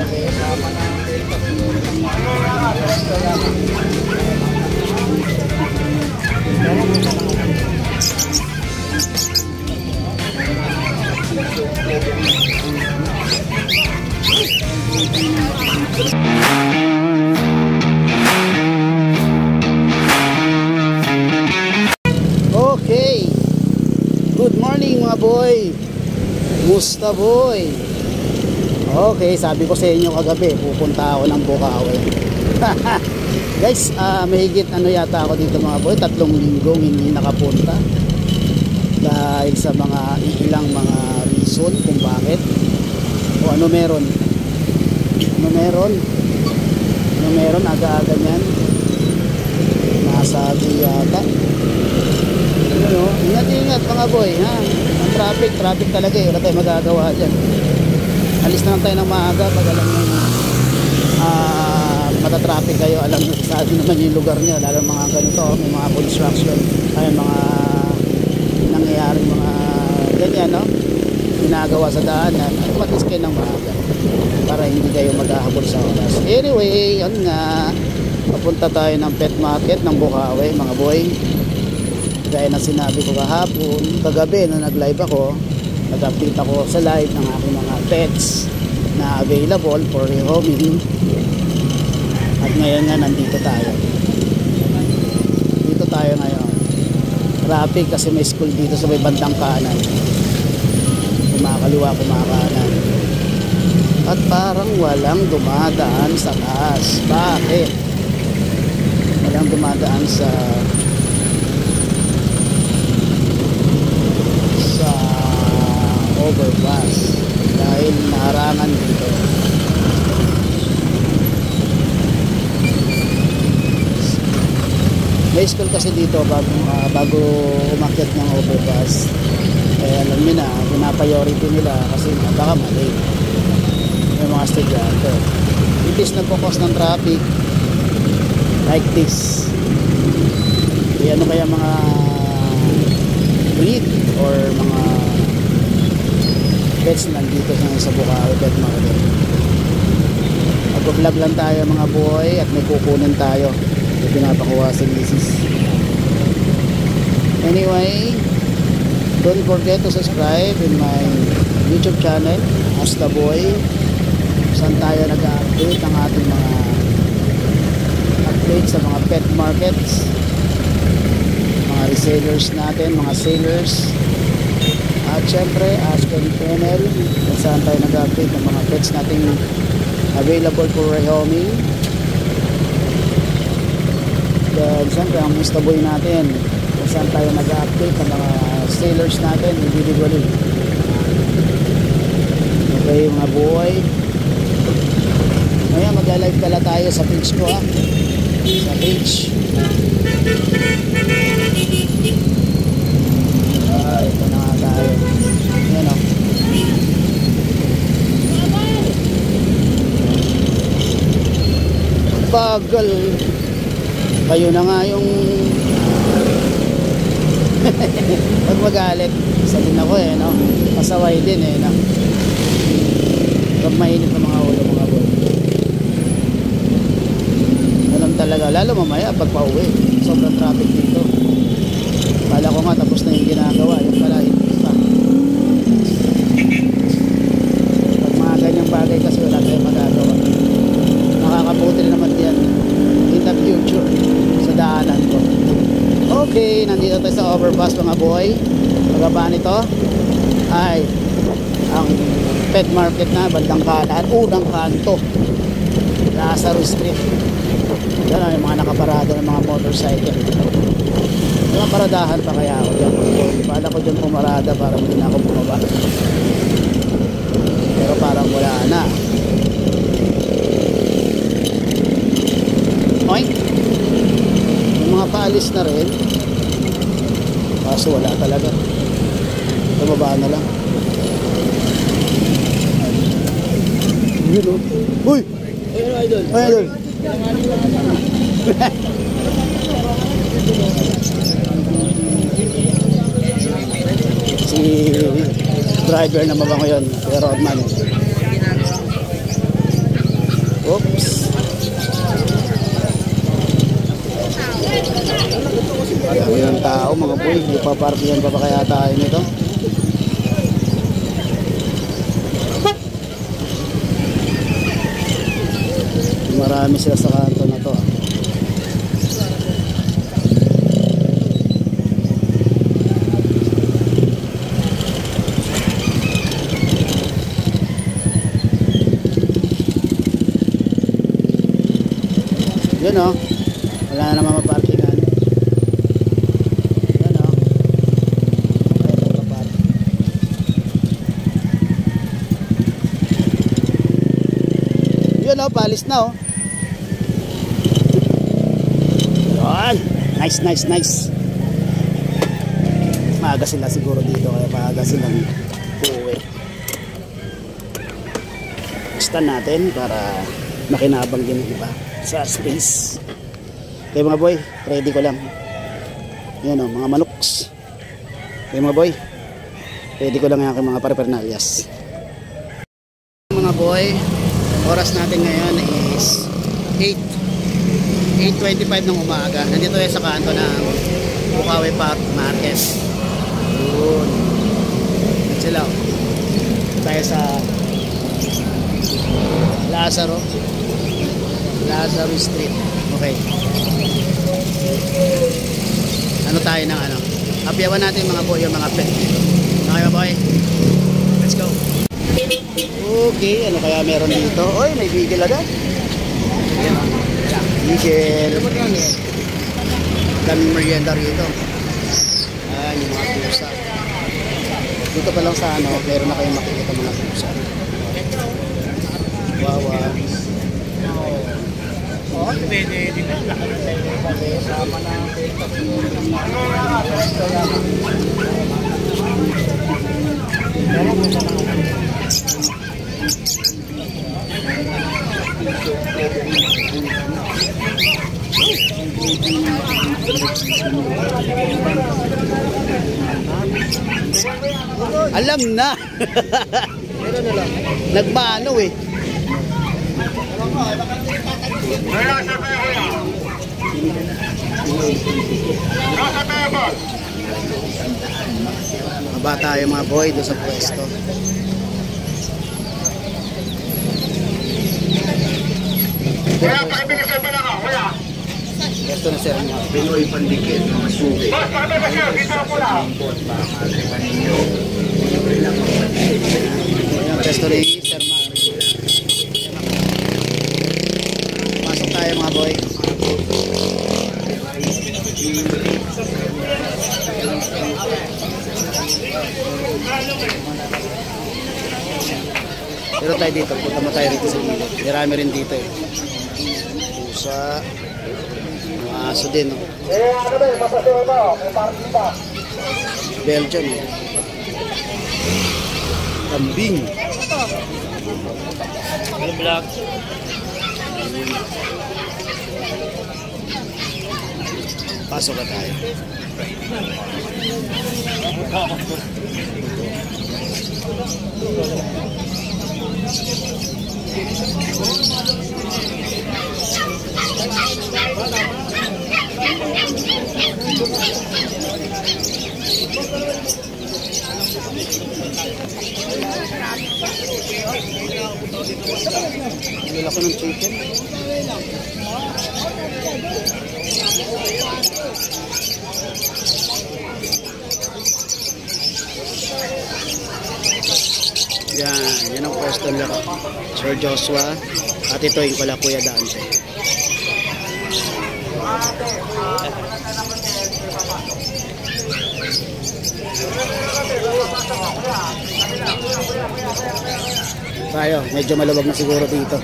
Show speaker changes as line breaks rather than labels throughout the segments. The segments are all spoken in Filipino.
Okay, good morning mga boy. Musta boy? Okay, sabi ko sa inyo kagabi, pupunta ako ng Bukawi. Guys, mahigit ano yata ako dito mga boy, 3 linggong hindi nakapunta. Dahil sa mga ilang mga reason kung bakit. O ano meron? Ano meron? Aga-aga niyan. Nasabi yata. Ano, ingat mga boy, ha? Ang traffic talaga eh. Wala tayong magagawa dyan. Alis na lang tayo ng maaga pag alam nyo matatraffic kayo. Alam nyo saan naman yung lugar nyo. Lalo mga ganito, may mga construction, ay mga nangyayaring mga ganyan, no? Ginagawa sa daanan. Matis kayo ng maaga para hindi kayo maghahabol sa oras. Anyway, yun nga, papunta tayo ng pet market ng Bukawi mga boy. Gaya na sinabi ko kagabi na nag-live ako, nag-update ako sa live ng aking mga pets na available for rehoming. At ngayon nga nandito tayo. Dito tayo ngayon. Traffic kasi may school dito sa may bandang kanan. Kumakaliwa, kumakanan. At parang walang dumadaan sa taas. Bakit? Walang dumadaan sa overpass dahil naharangan dito. May school kasi dito bago umakyat ng overpass. Alam nyo na, pinapriority nila kasi baka mali yung mga estudyante. Imbis na focus ng traffic like this, ano kaya mga breed or mga pets nandito sa Bukawi Pet Market. Mag-vlog lang tayo mga boy at may kukunin tayo yung pinapakuha sa misis. Anyway, don't forget to subscribe in my YouTube channel Asta Boy, saan tayo nag-update ng ating mga updates sa mga pet markets, mga resellers natin, mga sellers. At syempre, Aspen Kennel, kung saan tayo nag-update ng mga pets natin available for rehoming. Then syempre, ang Musta Boy natin, kung saan tayo nag-update ng mga sellers natin individually. Okay mga boy, ngayon mag-live pala tayo sa page ko, ha? Sa page. Ito na nga tayo. Ayan o. Bagal. Kayo na nga yung pag magalit. Isa din ako eh, no? Pasaway din eh, no? Pag mainit ng mga ulo mga boy. Alam talaga, lalo mamaya pag pauwi. Sobrang traffic dito. Kala ko nga tapos na yung ginagawa, yung pala hindi pa. Pag mga ganyang bagay kasi wala tayong magagawa. Makakabuti na naman yan in the future sa daanan ko. Okay, nandito tayo sa overpass mga boy. Pagaba nito ay ang pet market na bandang kanan, unang kanto, Lazaro Street. Yan yung mga nakaparada ng mga motorcycle. Mga paradahan pa kaya ako dyan. Pala ko dyan pumarada para hindi na ako bumaba. Pero parang wala na. Oink! Yung mga paalis na rin. Kaso wala talaga. Tumaba na lang. Yun o. Uy! Ayun idol. Ayun idol. Si driver na mabango yun, pero Rodman Oops. Dami ng tao mga boy. Ipaparkingan pa kaya tayo nito? Marami sila sa kanto na to. Yun o, wala na naman maparkingan. Yun o, yun o, palis na o. Yun, nice. Maaga sila siguro dito, kaya maaga silang uuwi. Stand natin para makinabang din yung iba sa space. Okay mga boy, ready ko lang. Yan o, mga manuks. Okay mga boy, ready ko lang yung aking mga paraphernalyas. Mga boy, oras natin ngayon is 8:25 ng umaga. Nandito tayo sa kanto ng Bukawi Park Market. Yun. Yan sila o. Tayo sa Lazaro Street. Okay. Ano tayo ng ano? Apyawan natin mga boy, yung mga pet. Okay mga boy? Let's go. Okay, ano kaya meron dito? Oy, may bigel agad. Bigel. Daming merienda rito. Ayan, yung mga pusa. Dito pa lang sa ano, meron na kayong makikita mga pusa. Wow. Oh, pwede din ang lahat ng sama na alam na. Nagmano eh. Maba tayo mga boy doon sa pwesto. Pwesto na sir.
Pinoy pandikit, mga suki.
Ayan, pwesto rin Sir Mar. Pasok tayo mga boy. Pero tayo dito, punta mo tayo rito sa gilid. Marami rin dito eh. Pusa. Mga aso din oh. Belgian eh. Kambing. Vlog. Pasok na tayo. Nila ko ng chicken. Yan ang pwesto nila Sir Joshua at ito yung pala Kuya Dante. Tayo, medyo maluwag na siguro dito.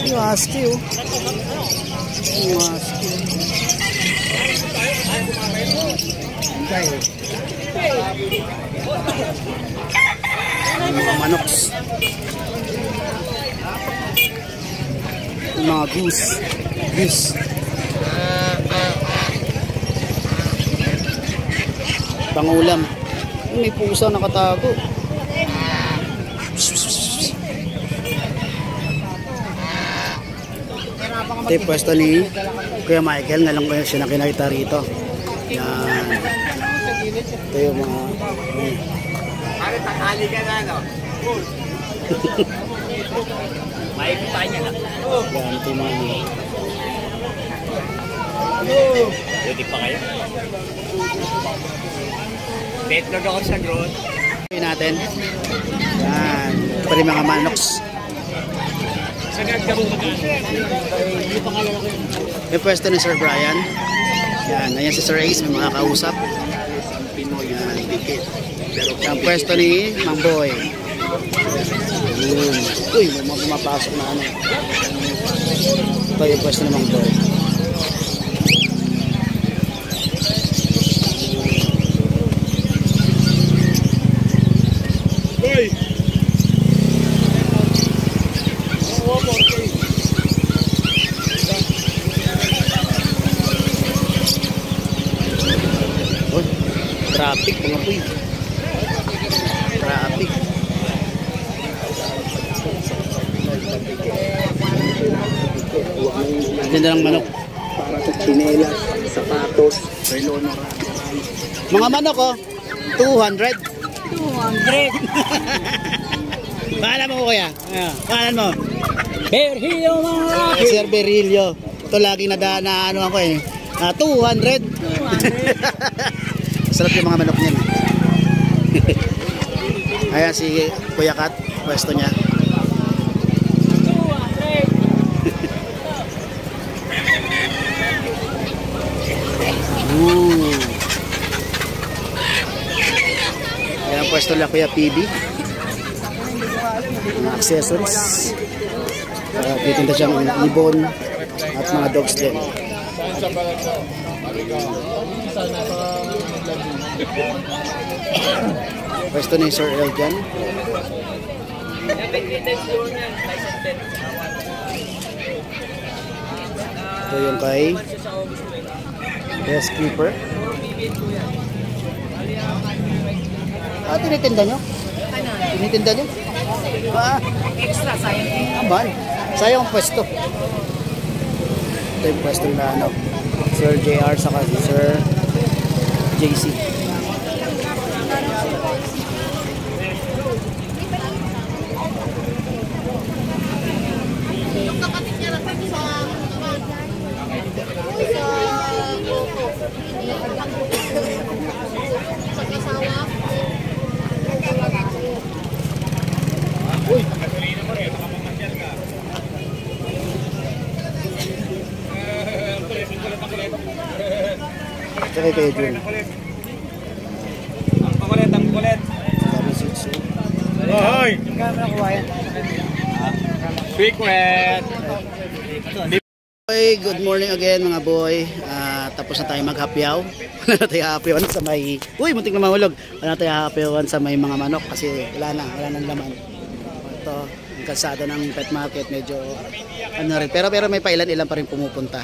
Yung husky oh. Yung husky. Yung mga manoks. Yung mga goose. Yes. Pangulam. May pusa nakatago. Ito yung pwesto ni Kuya Michael. Ngalang ko siya nakikita rito. Yan. Ito yung mga...
Pare, takali ka na, no? Makikita niya lang.
Yan, ito yung mga...
Pwede pa kayo? Betlog ako sa growth.
Ito natin. Yan. Ito pa rin mga manoks.
Sagad ka mo magkano?
May pwesto ni Sir Brian. Yan. Ayan si Sir Ace. May mga kausap. Yan. Ang pwesto ni Mang Boy. Yun. Uy, may mga pumapasok na ano. Ito yung pwesto ni Mang Boy.
Boy!
Oh, traffic mga boy. Traffic. Ganda ng manok.
Para sa chinelas, sapatos, relona.
Mga manok oh, 200.
200!
Paano mo kuya? Paano mo?
Berhio mga
Sir Berilio. Ito lagi na ano ako eh. 200. Sarap yung mga manok niyan. Ayan si Kuya Kat, pwesto niya. Ayan ang pwesto lang Kuya PB. Mga accessories. Titinda siyang ibon at mga dogs din. Pwesto ni Sir Eljan. Ito yung kay Best Keeper. Tinitinda nyo? Tinitinda nyo?
extra sayang.
Aman, sayang ang pwesto. Ito yung pwesto na ano, Sir JR saka si Sir JC. Uy! Tsaka kayo dun.
Ang kulit, ang kulit.
Sabi si Tsu.
Hoy! Frequent!
Hey, good morning again mga boy. Tapos na tayo maghapyaw. Wala na tayo hapyawan sa may... Uy, muntik na mahulog. Wala na tayo hapyawan sa may mga manok kasi wala nang laman. Ito, ang kalsada ng pet market medyo ano rin. Pero may pailan-ilan pa rin pumupunta.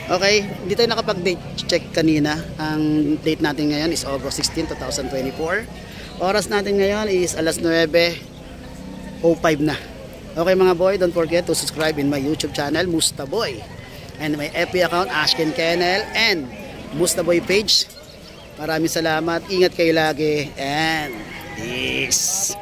Okay, hindi tayo nakapag-date check kanina. Ang date natin ngayon is August 16, 2024. Oras natin ngayon is alas 9:05 na. Okay mga boy, don't forget to subscribe in my YouTube channel, Musta Boy. And my FB account, Ashken Kennel, and Musta Boy page. Maraming salamat, ingat kayo lagi, and peace.